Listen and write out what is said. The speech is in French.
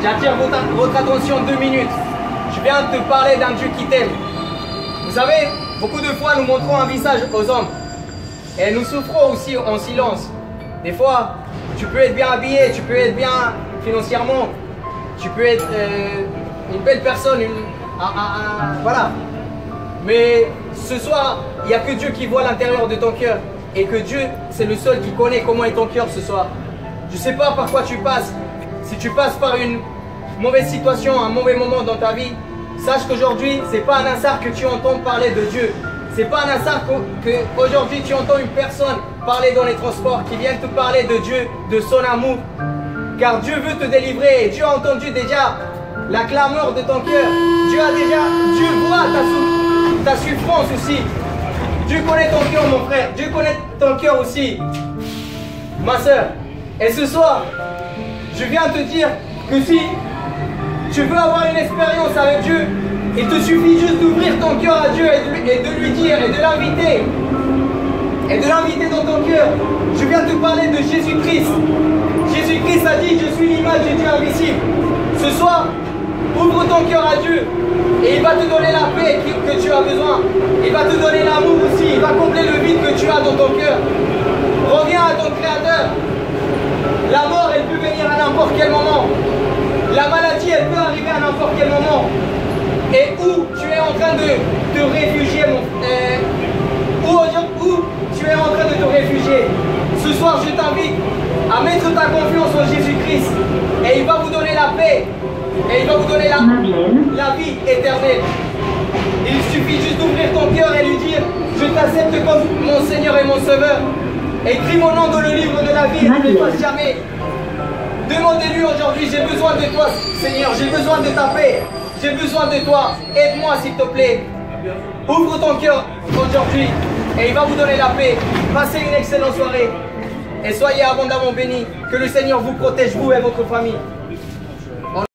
J'attire votre attention 2 minutes. Je viens de te parler d'un Dieu qui t'aime. Vous savez, beaucoup de fois nous montrons un visage aux hommes. Et nous souffrons aussi en silence. Des fois, tu peux être bien habillé, tu peux être bien financièrement, tu peux être une belle personne, voilà. Mais ce soir, il n'y a que Dieu qui voit l'intérieur de ton cœur. Et que Dieu, c'est le seul qui connaît comment est ton cœur ce soir. Je ne sais pas par quoi tu passes. Si tu passes par une mauvaise situation, un mauvais moment dans ta vie, sache qu'aujourd'hui, ce n'est pas un hasard que tu entends parler de Dieu. Ce n'est pas un hasard qu'aujourd'hui tu entends une personne parler dans les transports qui vient te parler de Dieu, de son amour. Car Dieu veut te délivrer. Dieu a entendu déjà la clameur de ton cœur. Dieu voit ta souffrance aussi. Dieu connaît ton cœur, mon frère. Dieu connaît ton cœur aussi, ma soeur. Et ce soir, je viens te dire que si tu veux avoir une expérience avec Dieu, il te suffit juste d'ouvrir ton cœur à Dieu et de lui dire et de l'inviter. Et de l'inviter dans ton cœur. Je viens te parler de Jésus-Christ. Jésus-Christ a dit, je suis l'image de Dieu invisible. Ce soir, ouvre ton cœur à Dieu et il va te donner la paix que tu as besoin. Il va te donner l'amour aussi. Il va combler le vide que tu as dans ton cœur. Reviens à ton Créateur. La mort, elle peut venir à n'importe quel moment. La maladie, elle peut arriver à n'importe quel moment. Et où tu es en train de te réfugier, où tu es en train de te réfugier. Ce soir, je t'invite à mettre ta confiance en Jésus-Christ. Et il va vous donner la paix. Et il va vous donner la vie éternelle. Il suffit juste d'ouvrir ton cœur et lui dire, je t'accepte comme mon Seigneur et mon Sauveur. Écris mon nom dans le livre de la vie et ne l'efface jamais. Demandez-lui aujourd'hui, j'ai besoin de toi, Seigneur, j'ai besoin de ta paix. J'ai besoin de toi, aide-moi s'il te plaît. Ouvre ton cœur aujourd'hui et il va vous donner la paix. Passez une excellente soirée et soyez abondamment bénis. Que le Seigneur vous protège, vous et votre famille.